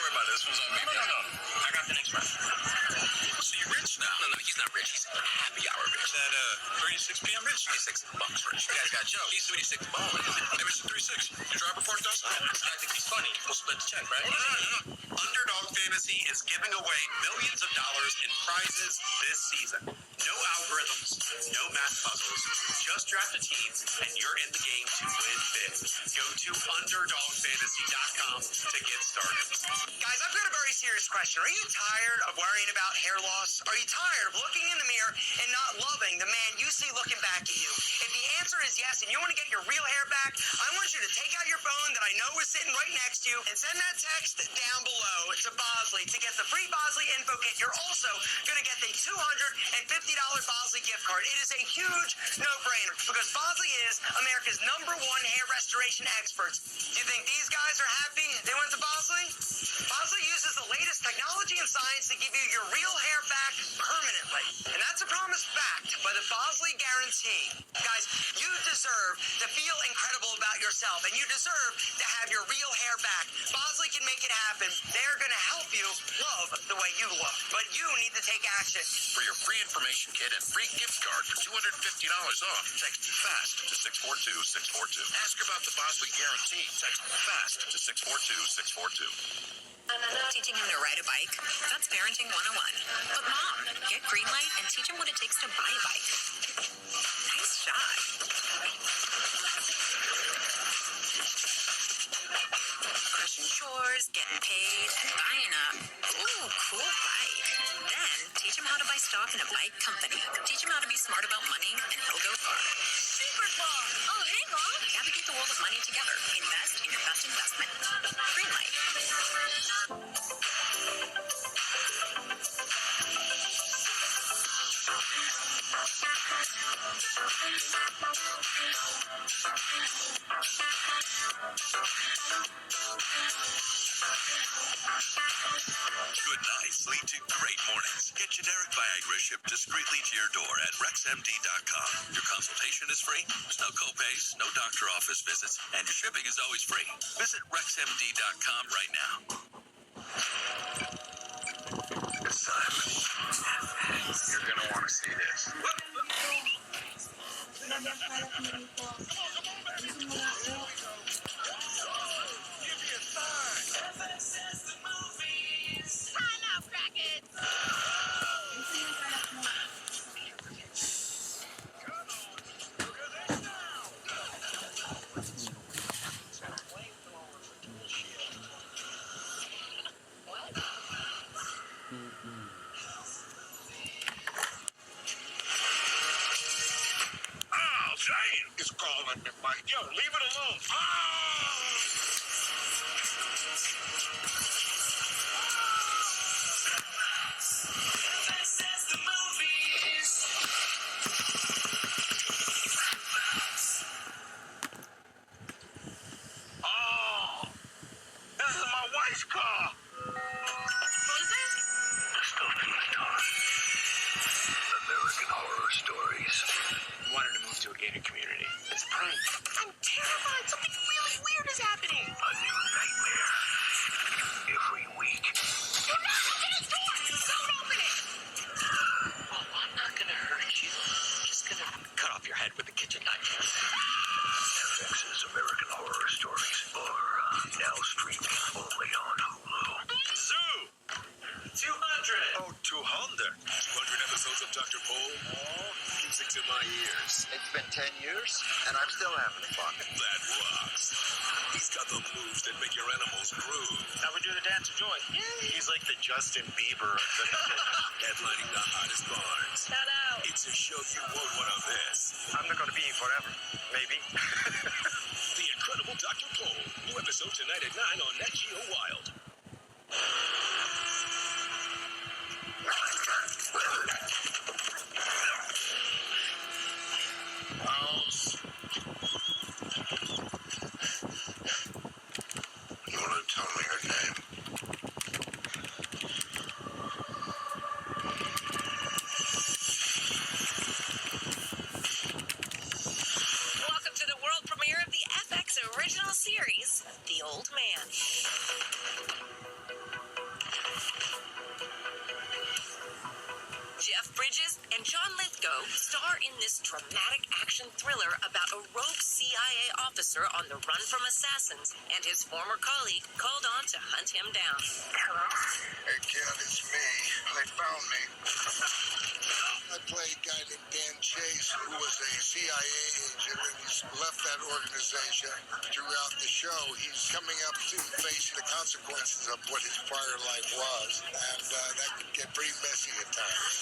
about this one's on me. No. I got the next one. So you're rich now? No, he's not rich. He's happy hour rich. That 3 to 6 p.m. rich. $26 rich. You guys got Joe. He's $76. Maybe it's 36. Your drive report does? I think he's funny. We'll split the check, right? No. Underdog Fantasy is giving away millions of dollars in prizes this season. No algorithms, no math puzzles. Just draft a team, and you're in the game to win big. Go to UnderdogFantasy.com to get started. Guys, I've got a very serious question. Are you tired of worrying about hair loss? Are you tired of looking in the mirror and not loving the man you see looking back at you? If the answer is yes, and you want to get your real hair back, I want you to take out your phone that I know is sitting right next to you and send that text down below to Bosley to get the free Bosley info kit. You're also going to get the $250 Bosley gift card. It is a huge no-brainer because Bosley is America's #1 hair restoration experts. Do you think these guys are happy they went to Bosley? Bosley uses the latest technology and science to give you your real hair back permanently. And that's a promise backed by the Bosley guarantee. Guys, you deserve to feel incredible about yourself, and you deserve to have your real hair back. Bosley can make it happen. They're going to help you love the way you look. But you need to take action. For your free information kit and free gift card for $250 off, text FAST to 642-642. Ask about the Bosley guarantee. Text FAST to 642-642. Teaching him to ride a bike, that's parenting 101. But Mom, get green light and teach him what it takes to buy a bike. Nice shot. Crushing chores, getting paid, and buying a cool bike. Then teach him how to buy stock in a bike company. Teach him how to be smart about money, and he'll go far. Super far. Oh, hey, Mom. Navigate the world of money together. Invest in your best investment. Green light. Good nights lead to great mornings. Get generic Viagra shipped discreetly to your door at RexMD.com. Your consultation is free. There's no copays, no doctor office visits, and your shipping is always free. Visit RexMD.com right now. It's time. You're going to want to see this. Time out, crackheads. Oh, Jane is calling me, Mike. Yo, leave it alone. This is my wife's car. Who is this? The stuff in the dark. American Horror Stories. Wanted to move to a gated community. It's a prank. I'm terrified. Something really weird is happening. A new nightmare. Every week. Do not open this door! Don't open it! Oh, I'm not gonna hurt you. I'm just gonna cut off your head with a kitchen knife. FX's American Horror Stories are now streaming only on Hulu. Zoo! 200! Oh, 200. 200 episodes of Dr. Pole? Oh, music to my ears. It's been 10 years, and I'm still having fun. That rocks. He's got the moves that make your animals groove. Now we do the dance of joy. He's like the Justin Bieber of the Headlining the hottest barns. Shout out. It's a show you won't want to miss. I'm not gonna be forever. Maybe. The Incredible Dr. Pole. New episode tonight at 9 on Nat Geo Wild. You want to tell me your name? Jeff Bridges and John Lithgow star in this dramatic action thriller about a rogue CIA officer on the run from assassins and his former colleague called on to hunt him down. Hello? Hey, Ken, it's me. They found me. I play a guy named Dan Chase, who was a CIA agent, and he's left that organization. Throughout the show, he's coming up to face the consequences of what his prior life was, and that can get pretty messy at times.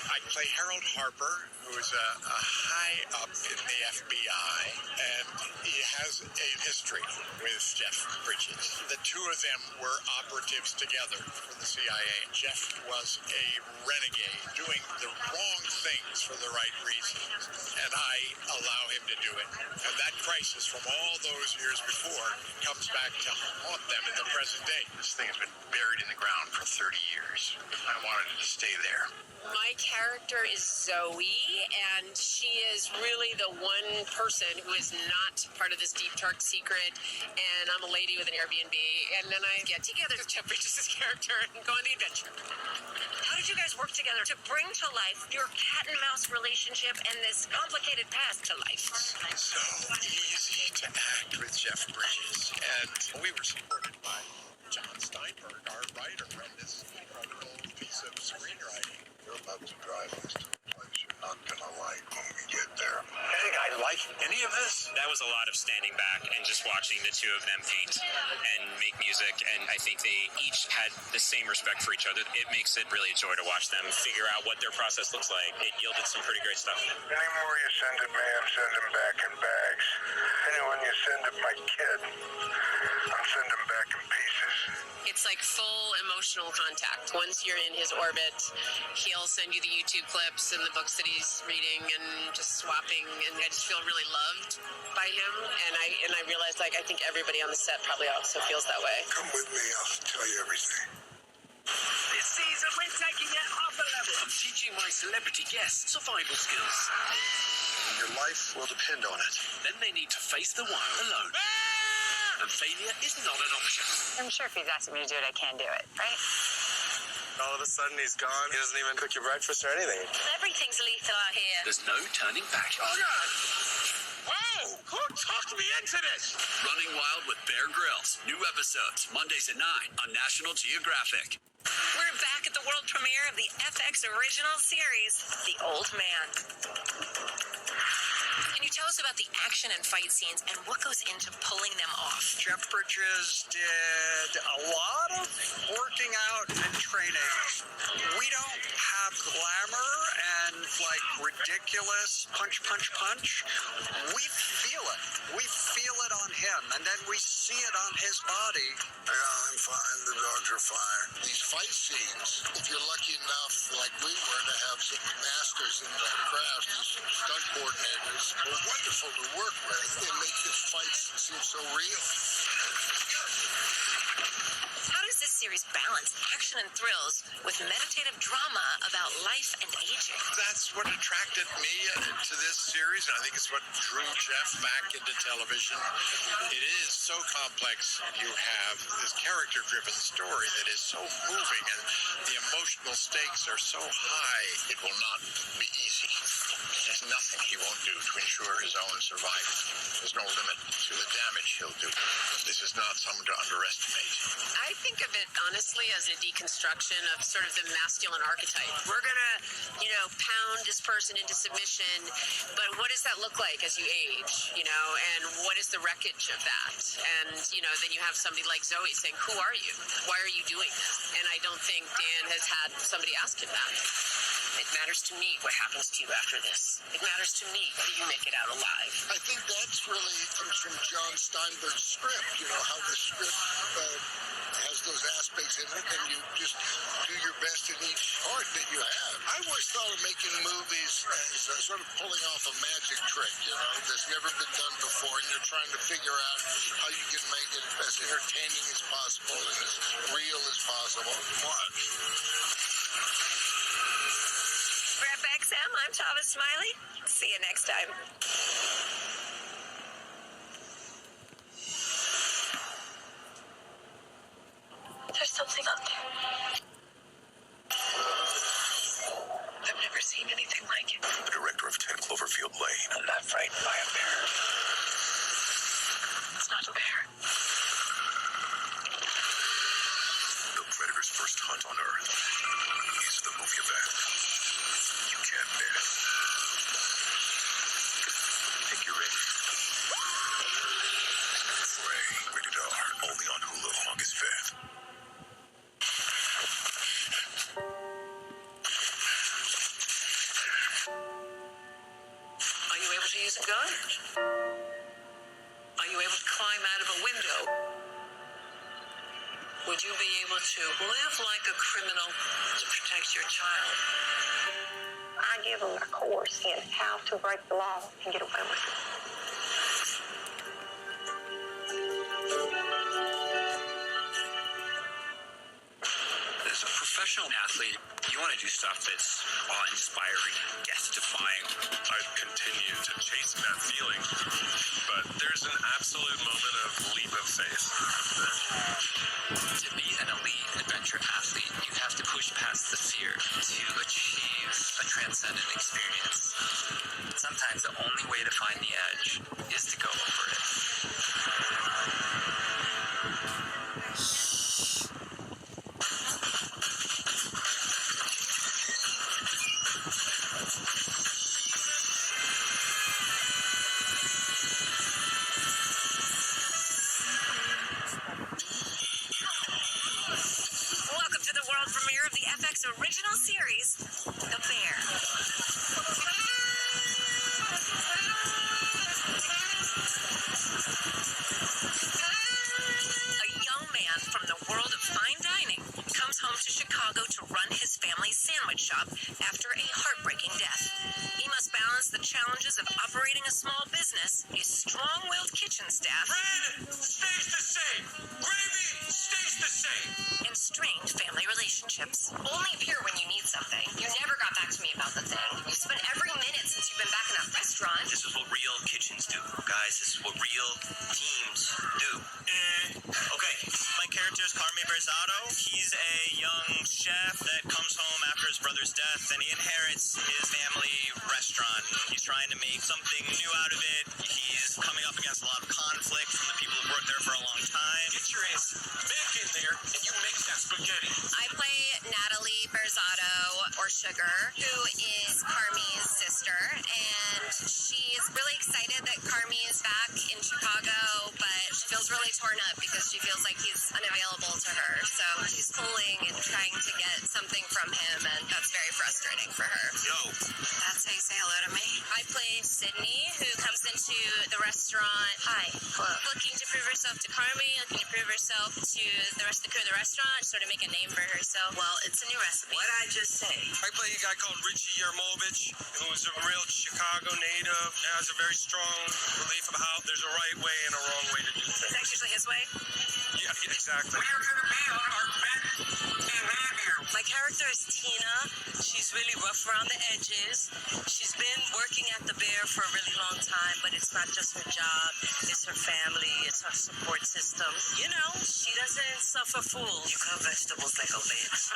I play Harold Harper, who is a high up in the FBI, and he has a history with Jeff Bridges. The two of them were operatives together for the CIA. Jeff was a renegade, doing the wrong things for the right reasons, and I allow him to do it. And that crisis from all those years before comes back to haunt them in the present day. This thing has been buried in the ground for 30 years. I wanted it to stay there. My character is Zoe, and she is really the one person who is not part of this deep, dark secret, and I'm a lady with an Airbnb, and then I get together with Jeff Bridges' character and go on the adventure. How did you guys work together to bring to life your cat and mouse relationship and this complicated past to life? So easy to act with Jeff Bridges, and we were supported by John Steinberg, our writer, and this incredible piece of screenwriting. You're about to drive us to a place you're not gonna like when we get there. You think I like any of this? That was a lot of standing back and just watching the two of them paint and make music, and I think they each had the same respect for each other. It makes it really a joy to watch them figure out what their process looks like. It yielded some pretty great stuff. Any more you send it, ma'am, send them back in bags. Anyone you send it, my kid, I'll send them back in pieces. It's like full emotional contact. Once you're in his orbit, he'll send you the YouTube clips and the books that he's reading and just swapping, and I just feel really loved by him, and I realize, like, I think everybody on the set probably also feels that way. Come with me, I'll tell you everything. This season, we're taking it up a level. I'm teaching my celebrity guests survival skills. Your life will depend on it. Then they need to face the wild alone. And failure is not an option. I'm sure if he's asking me to do it, I can do it, right? All of a sudden he's gone. He doesn't even cook your breakfast or anything. Everything's lethal out here. There's no turning back. Oh, God! Whoa! Who talked me into this? Running Wild with Bear Grylls. New episodes, Mondays at 9 on National Geographic. We're back at the world premiere of the FX original series, The Old Man. Can you tell us about the action and fight scenes and what goes into pulling them off? Jeff Bridges did a lot of working out and training. We don't have glamour and like ridiculous punch. We feel it. We feel it on him, and then we see it on his body. Yeah, I'm fine. The dogs are fine. These fight scenes, if you're lucky enough, like we were, to have some masters in that craft, these stunt coordinators, were wonderful to work with. They make the fights seem so real. How does this series balance action and thrills with meditative drama about life and aging? That's what attracted me to this series, and I think it's what drew Jeff back into television. It is so complex. You have this character-driven story that is so moving, and the emotional stakes are so high. It will not be easy. There's nothing he won't do to ensure his own survival. There's no limit to the damage he'll do. This is not someone to underestimate. I think of it, honestly, as a deconstruction of sort of the masculine archetype. We're gonna, pound this person into submission, but what does that look like as you age, and what is the wreckage of that? And, then you have somebody like Zoe saying, who are you? Why are you doing this? And I don't think Dan has had somebody ask him that. It matters to me what happens to you after this. It matters to me whether you make it out alive. I think that's really comes from John Steinberg's script, how the script has those aspects in it, and you just do your best in each part that you have. I always thought of making movies as sort of pulling off a magic trick, that's never been done before, and you're trying to figure out how you can make it as entertaining as possible and as real as possible. Watch. For FXM, I'm Tava Smiley. See you next time. There's something up there. use a gun? Are you able to climb out of a window? Would you be able to live like a criminal to protect your child? I give them a course in how to break the law and get away with it. As a professional athlete, you want to do stuff that's awe-inspiring, death-defying. I've continued to chase that feeling, but there's an absolute moment of leap of faith. To be an elite adventure athlete, you have to push past the fear to achieve a transcendent experience. Sometimes the only way to find the edge is to go over it. Welcome to the world premiere of the FX original series, The Bear. A young man from the world of fine dining comes home to Chicago to run his family's sandwich shop after a heartbreaking death. He must balance the challenges of operating a small business, a strong-willed kitchen staff, Bread stays the same. Gravy stays the same. and strained family relationships. Only appear when you need something. You never got back to me about the thing. You spent every minute since you've been back in that restaurant. This is what real kitchens do, guys. This is what real teams do. Okay, my character is Carmi Berzado. He's a young chef that comes home after his brother's death, and he inherits his family restaurant. He's trying to make something new out of it. He's coming up against a lot of conflict from the people who've worked there for a long time. Get your ass back in there, and you make that spaghetti. I play Natalie Berzado, or Sugar, who is Carmi's sister, and she's really excited that Carmi is back in Chicago, but she feels really torn up because she feels like he's unavailable to her. So she's pulling and trying to get something from him, and that's very frustrating for her. Yo, That's how you say hello to me. I play Sydney, who comes into the restaurant. Hi. Looking to prove herself to Carmi, looking to prove herself to the rest of the crew of the restaurant, sort of make a name for herself. Well, it's a new recipe. What'd I just say? I play a guy called Richie Yermovich, who's a real Chicago native, has a very strong belief of how there's a right way and a wrong way to do things. That's usually his way. Yeah, exactly. we're gonna be on our best behavior. My character is Tina. She's really rough around the edges. She's been working at the Bear for a really long time, but it's not just her job. It's her family. It's her support system. You know, she doesn't suffer fools. You cut vegetables like a bitch.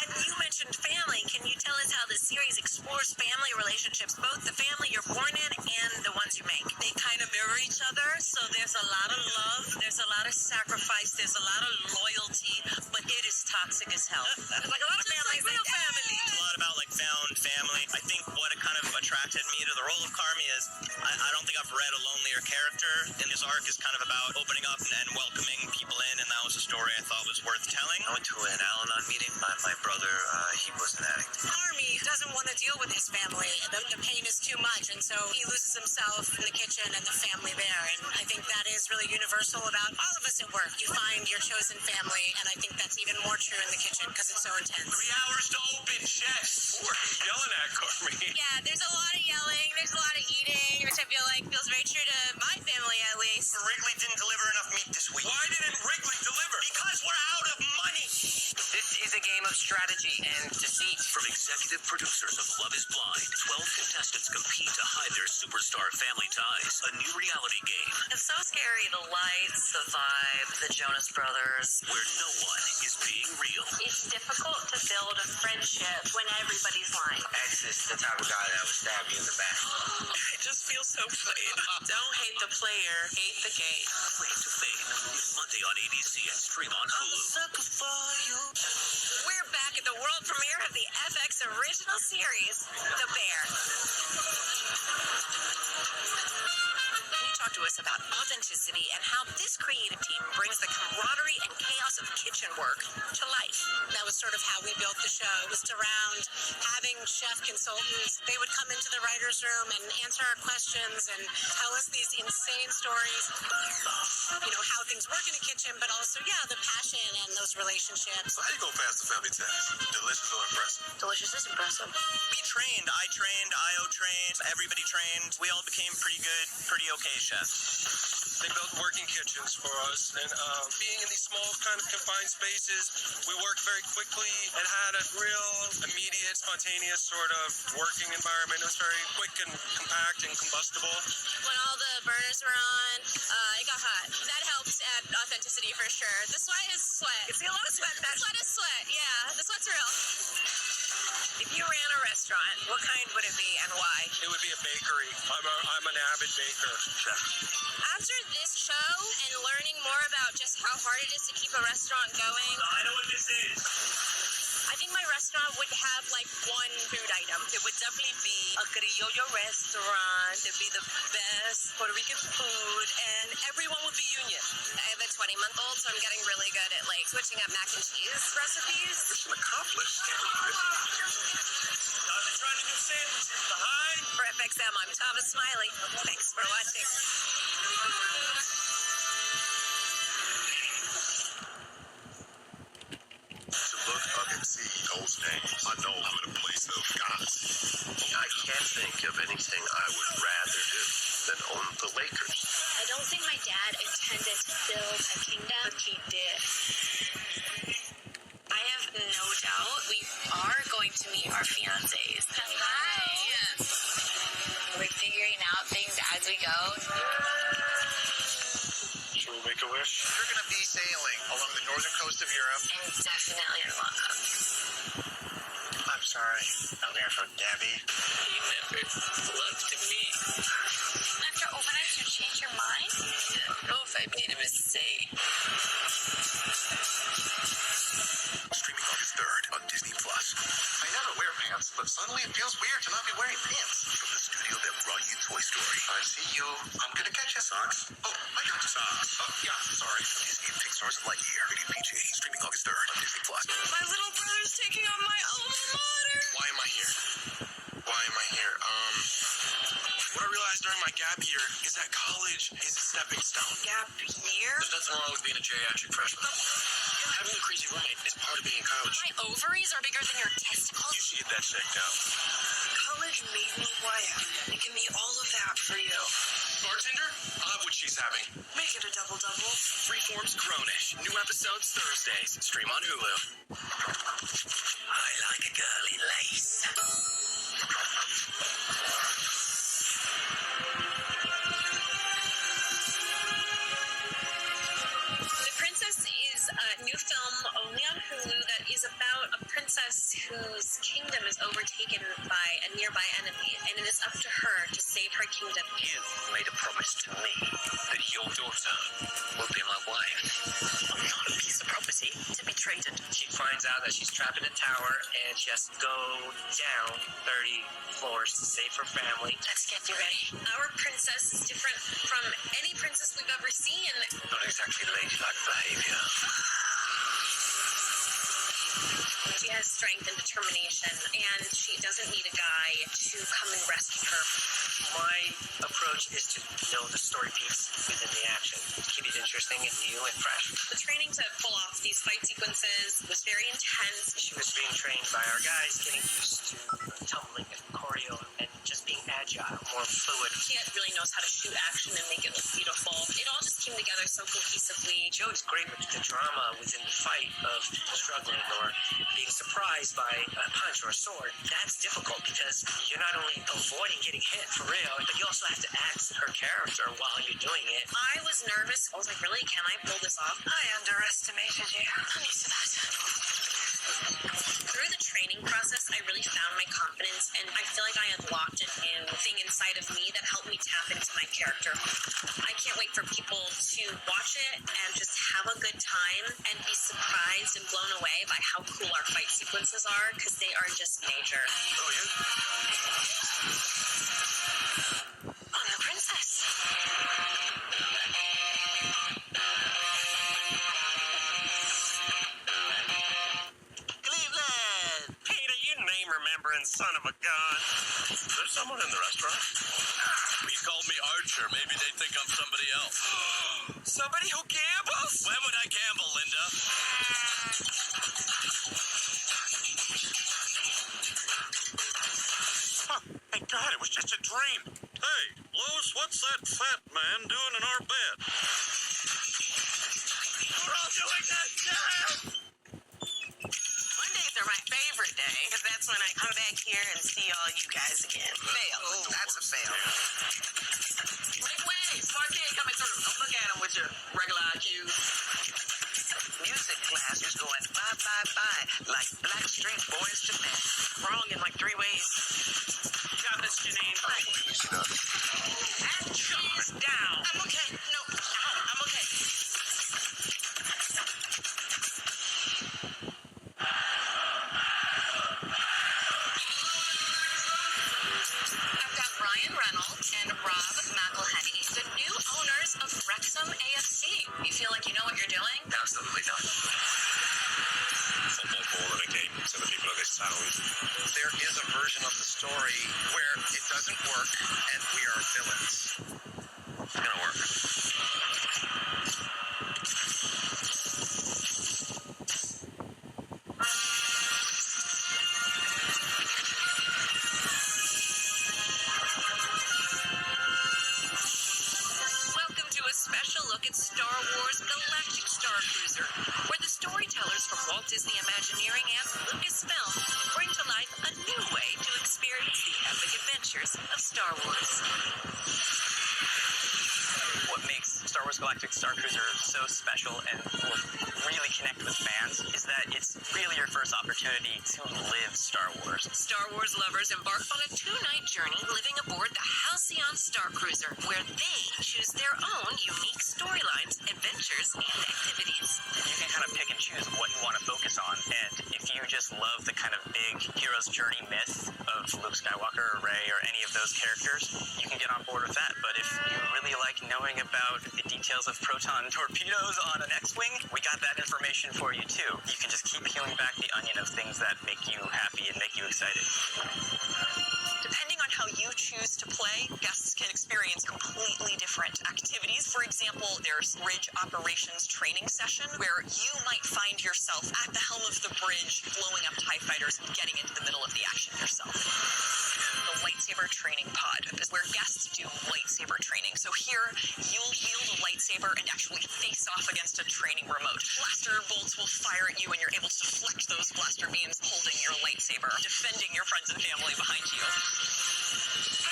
And you mentioned family. Can you tell us how the series explores family relationships, both the family you're born in and the ones you make? They kind of mirror each other, so there's a lot of love, there's a lot of sacrifice, there's a lot of loyalty, but it is toxic as hell. Like a lot of families, real families. A lot about like found family. I think what it kind of attracted me to the role of Carmi is I don't think I've read a lonelier character, and this arc is kind of about opening up and welcoming people in, and that was a story I thought was worth telling. I went to an Al-Anon meeting. My brother, he was an addict. Army doesn't want to deal with his family. The pain is too much, and so he loses himself in the kitchen and the family there. And I think that is really universal about all of us at work. You find your chosen family, and I think that's even more true in the kitchen because it's so intense. 3 hours to open, chef. What are you yelling at, Carmi? Yeah, there's a lot of yelling, there's a lot of eating, which I feel like feels very true to my family at least. Wrigley didn't deliver enough meat this week. Why didn't Wrigley deliver? Because we're out of money. This is a game of strategy and deceit. From executive producers of Love is Blind, 12 contestants compete to hide their superstar family ties. A new reality game It's so scary. The lights, the vibe, the Jonas Brothers. where no one is being real. It's difficult to build a friendship when everybody's lying. X is the type of guy that would stab you in the back. I just feel so played. Don't hate the player, hate the game. Claim to Fame is Monday on ABC and stream on Hulu. We're back at the world premiere of the FX original series, The Bear. Can you talk to us about authenticity and how this creative team brings the camaraderie and chaos of kitchen work to life. That was sort of how we built the show. It was around having chef consultants. They would come into the writer's room and answer our questions and tell us these insane stories. You know, how things work in a kitchen, but also, the passion and those relationships. So how you go past the family test? Delicious or impressive? Delicious is impressive. We trained. I trained. IO trained. Everybody trained. We all became pretty good, pretty okay chefs. They built working kitchens for us, and being in these small kind of confined spaces, we worked very quickly and had a real immediate, spontaneous sort of working environment. It was very quick and compact and combustible. When all the burners were on, it got hot. That helps add authenticity for sure. The sweat is sweat. You see a lot of sweat. The sweat is sweat. Yeah, the sweat's real. If you ran a restaurant, what kind would it be and why? It would be a bakery. I'm an avid baker. After this show and learning more about just how hard it is to keep a restaurant going, I know what this is. I think my restaurant would have like one food item. It would definitely be a criollo restaurant. It'd be the best Puerto Rican food, and everyone would be union. I have a 20-month-old, so I'm getting really good at like switching up mac and cheese recipes. Mission accomplished. Trying to do sandwiches behind. For FXM, I'm Thomas Smiley. Thanks for watching. To look up and see those names, I know I'm in a place of gods. I can't think of anything I would rather do than own the Lakers. I don't think my dad intended to build a kingdom, but he did. I have no doubt we are going to meet our fiancés. Hi. We're figuring out things as we go. Should we make a wish? You're going to be sailing along the northern coast of Europe. And definitely in love. I'm sorry. I'm here for Debbie. He never loved me. After overnight, you change your mind? I don't know if I made a mistake. Streaming August 3rd on Disney+. I never wear pants, but suddenly it feels weird to not be wearing pants. From the studio that brought you Toy Story. I see you. I'm gonna get you socks. Oh, I got you socks. Oh, yeah, sorry. Disney and Pixar's Lightyear. Rated PG. Streaming August 3rd on Disney+. My little brother's taking on my alma mater. Why am I here? Why am I here? What I realized during my gap year is that college is a stepping stone. Gap year? There's nothing wrong with being a geriatric freshman. Having a crazy roommate is part of being in college. My ovaries are bigger than your testicles? You should get that checked out. College made me who I am. It can be all of that for you. Bartender, I'll have what she's having. Make it a double-double. Freeform's Grownish. New episodes Thursdays. Stream on Hulu. I like a girly lace. The Princess is a new film only on Hulu that is about a princess whose kingdom is overtaken by a nearby enemy, and it is up to her to save her kingdom. You made a promise to me that your daughter will be my wife. I'm not a piece of property to be traded. She finds out that she's trapped in a tower and she has to go down 30 floors to save her family. Let's get you ready. Our princess is different from any princess we've ever seen. Not exactly ladylike behavior. She has strength and determination, and she doesn't need a guy to come and rescue her. My approach is to know the story beats within the action. Keep it interesting and new and fresh. The training to pull off these fight sequences was very intense. She was being trained by our guys, getting used to tumbling and choreo and just being agile, more fluid. She really knows how to shoot action and make it look beautiful. It all just came together so cohesively. Joey's great with the drama within the fight of struggling or being surprised by a punch or a sword. That's difficult because you're not only avoiding getting hit for real, but you also have to act her character while you're doing it. I was nervous. I was like, really? Can I pull this off? I underestimated you. I'm used to that. Through the training process, I really found my confidence, and I feel like I unlocked a new thing inside of me that helped me tap into my character. I can't wait for people to watch it and just have a good time and be surprised and blown away by how cool our fight sequences are, because they are just major. Oh, yeah? I'm the princess. remembering son of a gun. Is there someone in the restaurant? He called me Archer. Maybe they think I'm somebody else. Somebody who gambles? When would I gamble, Linda? Thank God, it was just a dream. Hey, Lois, what's that fat man doing in our bed? We're all doing that now. Mondays are my favorite day because that's when I come back here and see all you guys again. Fail. Oh, that's a fail. Make way! Smart kid coming through. Don't look at him with your regular IQ. Music class is going bye, like Blackstreet Boys to men. Wrong in like 3 ways. Got this, Janine. And cheese down. I'm okay. No. Ow. I'm okay. I've got Brian Reynolds and Rob McElhenney, the new owners of FXM AFC. You feel like you know what you're doing? Absolutely not. Football more than a game to the people of this town. There is a version of the story where it doesn't work and we are villains. It's gonna work. Welcome to a special look at Star Wars Galactic Star Cruiser, where the storytellers from Walt Disney Imagineering and Lucasfilm bring to life a new way to experience the epic adventures of Star Wars. What makes Star Wars Galactic Star Cruiser so special and will really connect with fans is that it's really your first opportunity to live Star Wars. Star Wars lovers embark on a 2-night journey living aboard the Halcyon Star Cruiser, where they choose their own unique storylines, adventures, and activities. You can kind of pick and choose what you want to focus on, and if you just love the kind of big hero's journey myth of Luke Skywalker or Rey or any of those characters, you can get on board with that. But if you really like knowing about the details of proton torpedoes on an X-Wing, we got that information for you too. You can just keep peeling back the onion of things that make you happy and make you excited. Depending on how you choose to play, guests can experience completely different activities. For example, there's bridge operations training session where you might find yourself at the helm of the bridge, blowing up TIE fighters and getting into the middle of the action yourself. The lightsaber training pod is where guests do lightsaber training. So here, you'll wield a lightsaber and actually face off against a training remote. Blaster bolts will fire at you and you're able to deflect those blaster beams holding your lightsaber, defending your friends and family behind you.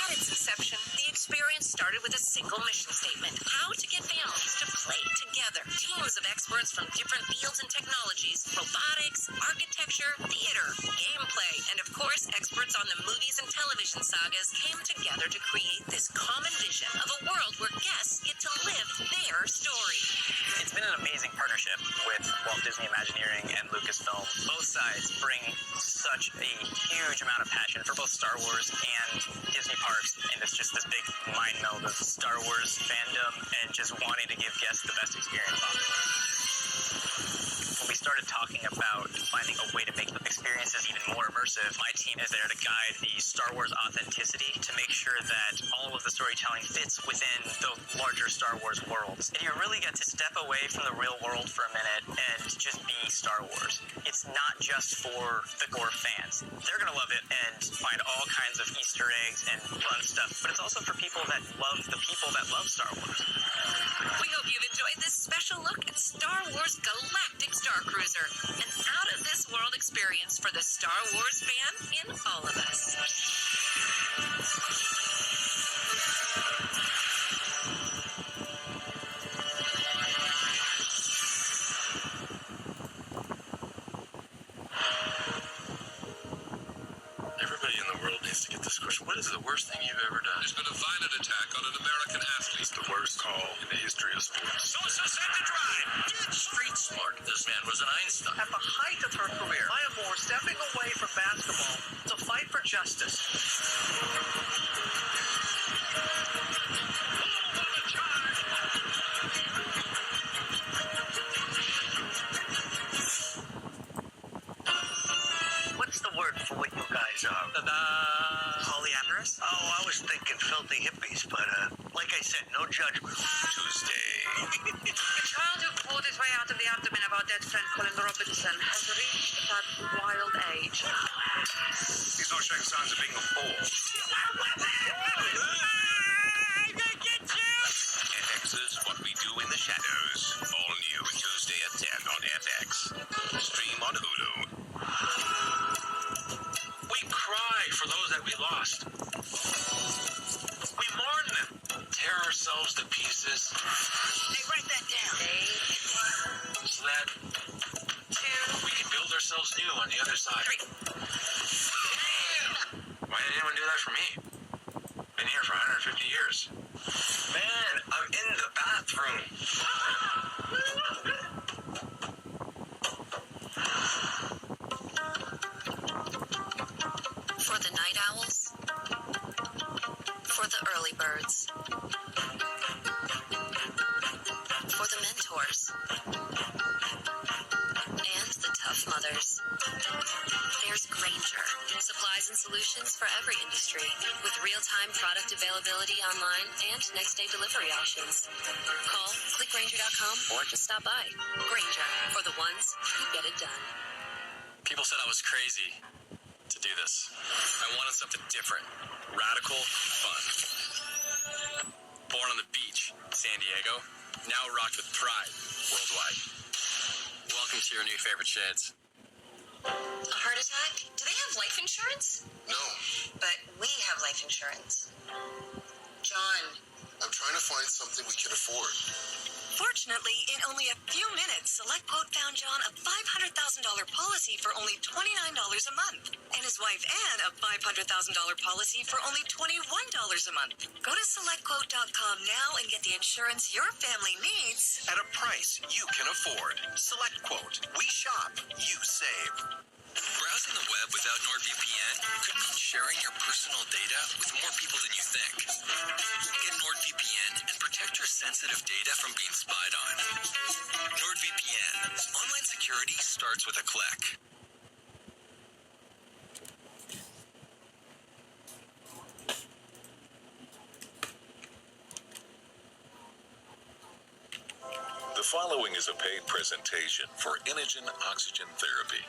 At its inception, the experience started with a single mission statement: how to get families to play together. Teams of experts from different fields and technologies, robotics, architecture, theater, gameplay, and of course, experts on the movies and television sagas came together to create this common vision of a world where guests get to live their story. It's been an amazing partnership with Walt Disney Imagineering and Lucasfilm. Both sides bring such a huge amount of passion for both Star Wars and Disney parks, and it's just this big mind meld of Star Wars fandom and just wanting to give guests the best experience possible. When we started talking about finding a way to make the experiences even more immersive, my team is there to guide the Star Wars authenticity to make sure that all of the storytelling fits within the larger Star Wars worlds. And you really get to step away from the real world for a minute and just be Star Wars. It's not just for the core fans. They're going to love it and find all kinds of Easter eggs and fun stuff, but it's also for people that love the people that love Star Wars. We hope you've enjoyed this special look at Star Wars Galactic Star Cruiser, an out-of-this-world experience for the Star Wars fan in all of us. Everybody in the world needs to get this question. What is the worst thing you've ever done? There's been a violent attack on an American athlete. It's the worst call in the history of sports. So it's set to drive. Street smart. This man was an Einstein. At the height of her career, Maya Moore stepping away from basketball to fight for justice. What's the word for what you guys are. Polyamorous? Oh, I was thinking filthy hippies, but like I said, no judgment. Tuesday. The child who pulled his way out of the abdomen of our dead friend Colin Robinson has reached that wild age. He's not showing signs of being a fool. FX's What We Do in the Shadows. All new Tuesday at 10 on FX. Stream on Hulu. We cry for those that we lost. We mourn them. Tear ourselves to pieces. Hey, write that down. So that we can build ourselves new on the other side. Why didn't anyone do that for me? Been here for 150 years. Man, I'm in the bathroom. For the night owls, for the early birds, for the mentors, and the tough mothers. There's Granger, supplies and solutions for every industry, with real-time product availability online and next-day delivery options. Call, click Granger.com, or just stop by. Granger, for the ones who get it done. People said I was crazy to do this. I wanted something different, radical, fun. Born on the beach, San Diego, now rocked with pride worldwide. Welcome to your new favorite shades. A heart attack? Do they have life insurance? No, But we have life insurance. John. I'm trying to find something we can afford. Fortunately, in only a few minutes, SelectQuote found John a $500,000 policy for only $29 a month. And his wife Anne a $500,000 policy for only $21 a month. Go to SelectQuote.com now and get the insurance your family needs. At a price you can afford. SelectQuote. We shop. You save. Browsing the web without NordVPN could mean sharing your personal data with more people than you think. Get NordVPN and protect your sensitive data from being spied on. NordVPN. Online security starts with a click. The following is a paid presentation for Inogen Oxygen Therapy.